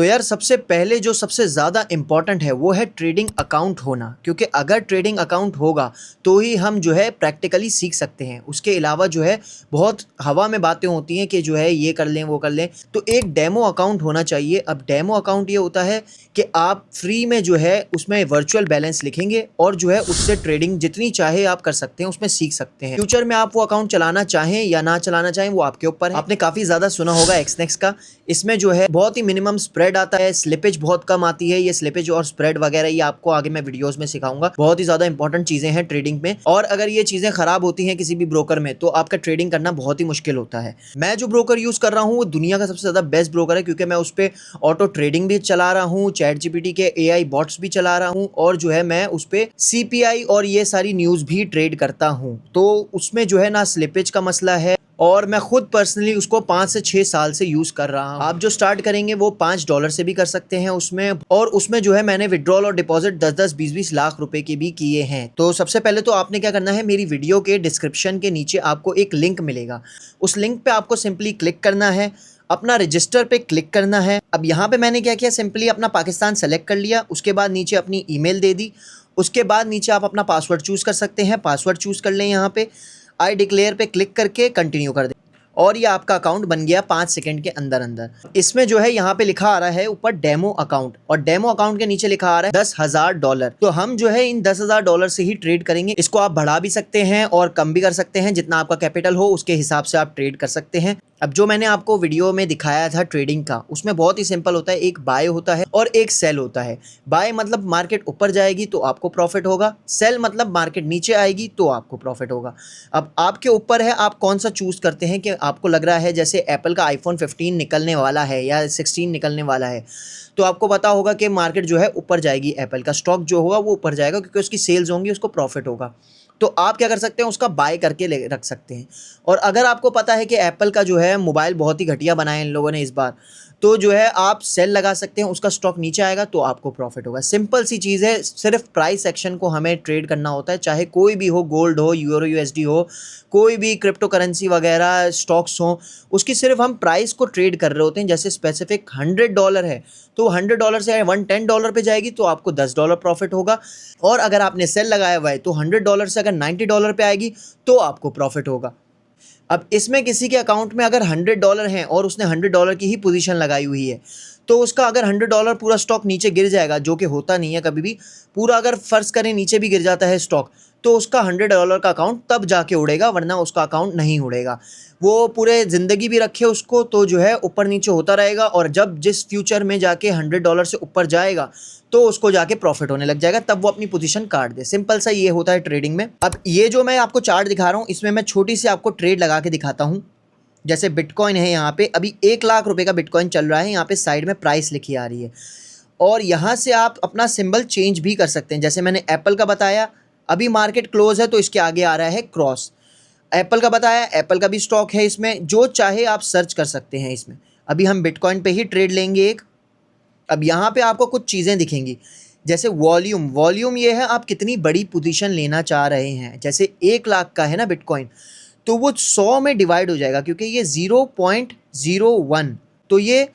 तो यार सबसे पहले जो सबसे ज़्यादा इम्पॉर्टेंट है वो है ट्रेडिंग अकाउंट होना, क्योंकि अगर ट्रेडिंग अकाउंट होगा तो ही हम जो है प्रैक्टिकली सीख सकते हैं। उसके अलावा जो है बहुत हवा में बातें होती हैं कि जो है ये कर लें वो कर लें। तो एक डेमो अकाउंट होना चाहिए। अब डेमो अकाउंट ये होता है कि आप फ्री में जो है उसमें वर्चुअल बैलेंस लिखेंगे और जो है उससे ट्रेडिंग जितनी चाहे आप कर सकते हैं, उसमें सीख सकते हैं। फ्यूचर में आप वो अकाउंट चलाना चाहें या ना चलाना चाहें वो आपके ऊपर है। आपने काफ़ी ज़्यादा सुना होगा एक्सनेक्स का। इसमें जो है बहुत ही मिनिमम स्प्रेड आता है, स्लिपेज बहुत कम आती है। ये स्लिपेज और स्प्रेड वगैरह ये आपको आगे मैं वीडियोस में सिखाऊंगा। बहुत ही ज़्यादा इंपॉर्टेंट चीज़ें हैं ट्रेडिंग में, और अगर ये चीज़ें खराब होती हैं किसी भी ब्रोकर में तो आपका ट्रेडिंग करना बहुत ही मुश्किल होता है। मैं जो ब्रोकर यूज़ कर रहा हूँ वो दुनिया का सबसे ज़्यादा बेस्ट ब्रोकर है, क्योंकि मैं उस पर ऑटो ट्रेडिंग भी चला रहा हूँ, चैट जीपीटी के AI बॉट्स भी चला रहा हूँ, और जो है मैं उस पर CPI और ये सारी न्यूज़ भी ट्रेड करता हूँ। तो उसमें जो है ना स्लिपेज का मसला है, और मैं खुद पर्सनली उसको 5 से 6 साल से यूज़ कर रहा हूँ। आप जो स्टार्ट करेंगे वो $5 से भी कर सकते हैं उसमें, और उसमें जो है मैंने विड्रॉल और डिपॉजिट 10-10, 20-20 लाख रुपए के भी किए हैं। तो सबसे पहले तो आपने क्या करना है, मेरी वीडियो के डिस्क्रिप्शन के नीचे आपको एक लिंक मिलेगा। उस लिंक पे आपको सिंपली क्लिक करना है, अपना रजिस्टर पे क्लिक करना है। अब यहाँ पे मैंने क्या किया, सिंपली अपना पाकिस्तान सेलेक्ट कर लिया, उसके बाद नीचे अपनी ईमेल दे दी, उसके बाद नीचे आप अपना पासवर्ड चूज़ कर सकते हैं। पासवर्ड चूज़ कर लें, यहाँ पे आई डिक्लेयर पे क्लिक करके कंटिन्यू कर दें, और ये आपका अकाउंट बन गया 5 सेकंड के अंदर अंदर। इसमें जो है यहाँ पे लिखा आ रहा है ऊपर डेमो अकाउंट, और डेमो अकाउंट के नीचे लिखा आ रहा है $10,000। तो हम जो है इन $10,000 से ही ट्रेड करेंगे। इसको आप बढ़ा भी सकते हैं और कम भी कर सकते हैं, जितना आपका कैपिटल हो उसके हिसाब से आप ट्रेड कर सकते हैं। अब जो मैंने आपको वीडियो में दिखाया था ट्रेडिंग का, उसमें बहुत ही सिंपल होता है। एक बाय होता है और एक सेल होता है। बाय मतलब मार्केट ऊपर जाएगी तो आपको प्रॉफिट होगा, सेल मतलब मार्केट नीचे आएगी तो आपको प्रॉफिट होगा। अब आपके ऊपर है आप कौन सा चूज़ करते हैं। कि आपको लग रहा है जैसे एप्पल का iPhone 15 निकलने वाला है या 16 निकलने वाला है, तो आपको पता होगा कि मार्केट जो है ऊपर जाएगी, एप्पल का स्टॉक जो होगा वो ऊपर जाएगा, क्योंकि उसकी सेल्स होंगी, उसको प्रॉफिट होगा। तो आप क्या कर सकते हैं, उसका बाय करके ले रख सकते हैं। और अगर आपको पता है कि एप्पल का जो है मोबाइल बहुत ही घटिया बनाया इन लोगों ने इस बार, तो जो है आप सेल लगा सकते हैं, उसका स्टॉक नीचे आएगा तो आपको प्रॉफिट होगा। सिंपल सी चीज़ है, सिर्फ प्राइस एक्शन को हमें ट्रेड करना होता है, चाहे कोई भी हो, गोल्ड हो, यूरो USD हो, कोई भी क्रिप्टो करेंसी वगैरह स्टॉक्स हो, उसकी सिर्फ हम प्राइस को ट्रेड कर रहे होते हैं। जैसे स्पेसिफिक $100 है तो $100 से $110 पे जाएगी तो आपको $10 प्रॉफिट होगा, और अगर आपने सेल लगाया हुआ है तो $100 से अगर $90 पे आएगी तो आपको प्रॉफिट होगा। अब इसमें किसी के अकाउंट में अगर $100 हैं और उसने $100 की ही पोजीशन लगाई हुई है, तो उसका अगर $100 पूरा स्टॉक नीचे गिर जाएगा, जो कि होता नहीं है कभी भी, पूरा अगर फ़र्ज़ करें नीचे भी गिर जाता है स्टॉक, तो उसका $100 का अकाउंट तब जाके उड़ेगा, वरना उसका अकाउंट नहीं उड़ेगा। वो पूरे ज़िंदगी भी रखे उसको तो जो है ऊपर नीचे होता रहेगा, और जब जिस फ्यूचर में जाके $100 से ऊपर जाएगा तो उसको जाके प्रॉफिट होने लग जाएगा, तब वो अपनी पोजीशन काट दे। सिंपल सा ये होता है ट्रेडिंग में। अब ये जो मैं आपको चार्ट दिखा रहा हूँ, इसमें मैं छोटी सी आपको ट्रेड लगा के दिखाता हूँ। जैसे बिटकॉइन है, यहाँ पे अभी 1 लाख रुपए का बिटकॉइन चल रहा है। यहाँ पे साइड में प्राइस लिखी आ रही है, और यहाँ से आप अपना सिंबल चेंज भी कर सकते हैं। जैसे मैंने एप्पल का बताया, अभी मार्केट क्लोज है तो इसके आगे आ रहा है क्रॉस। एप्पल का बताया, एप्पल का भी स्टॉक है इसमें, जो चाहे आप सर्च कर सकते हैं इसमें। अभी हम बिटकॉइन पे ही ट्रेड लेंगे एक। अब यहाँ पे आपको कुछ चीज़ें दिखेंगी, जैसे वॉल्यूम। वॉल्यूम ये है आप कितनी बड़ी पोजीशन लेना चाह रहे हैं। जैसे 1 लाख का है ना बिटकॉइन, तो वो 100 में डिवाइड हो जाएगा, क्योंकि ये 0.01, तो ये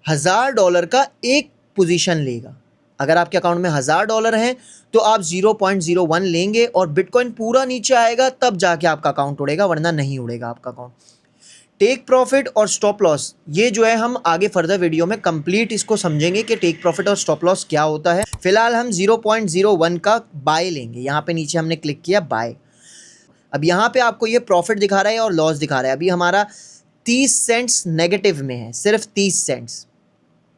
$1000 का एक पोजीशन लेगा। अगर आपके अकाउंट में $1000 हैं तो आप 0.01 लेंगे, और बिटकॉइन पूरा नीचे आएगा तब जाके आपका अकाउंट उड़ेगा, वरना नहीं उड़ेगा आपका अकाउंट। टेक प्रॉफिट और स्टॉप लॉस, ये जो है हम आगे फर्दर वीडियो में कंप्लीट इसको समझेंगे कि टेक प्रॉफिट और स्टॉप लॉस क्या होता है। फिलहाल हम 0.01 का बाय लेंगे। यहाँ पे नीचे हमने क्लिक किया बाय। अब यहाँ पे आपको ये प्रॉफिट दिखा रहा है और लॉस दिखा रहा है। अभी हमारा 30 सेंट्स नेगेटिव में है, सिर्फ 30 सेंट्स।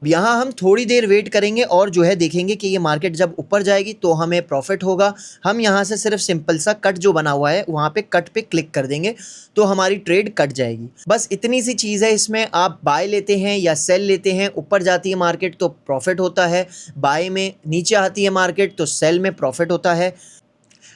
यहाँ हम थोड़ी देर वेट करेंगे और जो है देखेंगे कि ये मार्केट जब ऊपर जाएगी तो हमें प्रॉफिट होगा। हम यहाँ से सिर्फ सिंपल सा कट जो बना हुआ है वहाँ पे कट पे क्लिक कर देंगे तो हमारी ट्रेड कट जाएगी। बस इतनी सी चीज़ है इसमें। आप बाय लेते हैं या सेल लेते हैं, ऊपर जाती है मार्केट तो प्रॉफिट होता है बाय में, नीचे आती है मार्केट तो सेल में प्रॉफिट होता है।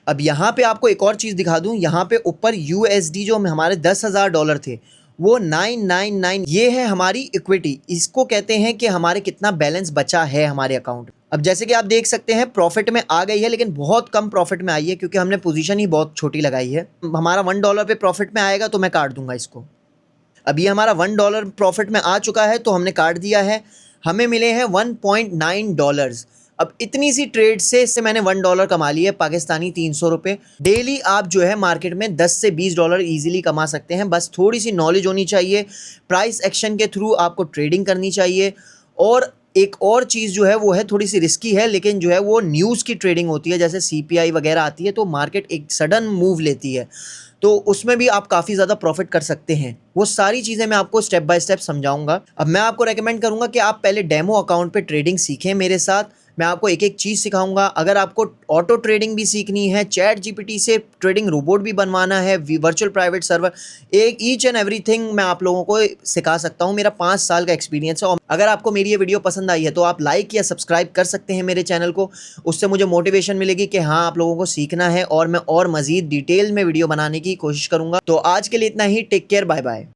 अब यहाँ पे आपको एक और चीज़ दिखा दूँ, यहाँ पे ऊपर USD जो हमारे $10,000 थे वो 999, ये है हमारी इक्विटी। इसको कहते हैं कि हमारे कितना बैलेंस बचा है हमारे अकाउंट। अब जैसे कि आप देख सकते हैं प्रॉफिट में आ गई है, लेकिन बहुत कम प्रॉफिट में आई है, क्योंकि हमने पोजीशन ही बहुत छोटी लगाई है। हमारा $1 पे प्रॉफिट में आएगा तो मैं काट दूंगा इसको। अभी हमारा $1 प्रॉफिट में आ चुका है तो हमने काट दिया है। हमें मिले हैं $1.9। अब इतनी सी ट्रेड से मैंने $1 कमा लिया है, पाकिस्तानी 300 रुपये। डेली आप जो है मार्केट में $10 से $20 ईजिली कमा सकते हैं। बस थोड़ी सी नॉलेज होनी चाहिए, प्राइस एक्शन के थ्रू आपको ट्रेडिंग करनी चाहिए। और एक और चीज़ जो है वो है थोड़ी सी रिस्की है, लेकिन जो है वो न्यूज़ की ट्रेडिंग होती है, जैसे CPI वगैरह आती है तो मार्केट एक सडन मूव लेती है, तो उसमें भी आप काफ़ी ज़्यादा प्रॉफिट कर सकते हैं। वो सारी चीज़ें मैं आपको स्टेप बाय स्टेप समझाऊंगा। अब मैं आपको रेकमेंड करूंगा कि आप पहले डेमो अकाउंट पे ट्रेडिंग सीखें मेरे साथ। मैं आपको एक एक चीज़ सिखाऊंगा। अगर आपको ऑटो ट्रेडिंग भी सीखनी है, चैट GPT से ट्रेडिंग रोबोट भी बनवाना है, वर्चुअल प्राइवेट सर्वर, एक ईच एंड एवरीथिंग मैं आप लोगों को सिखा सकता हूँ। मेरा 5 साल का एक्सपीरियंस है। और अगर आपको मेरी ये वीडियो पसंद आई है तो आप लाइक या सब्सक्राइब कर सकते हैं मेरे चैनल को। उससे मुझे मोटिवेशन मिलेगी कि हाँ, आप लोगों को सीखना है और मैं और मज़ीद डिटेल में वीडियो बनाने की कोशिश करूँगा। तो आज के लिए इतना ही। Take care, bye bye.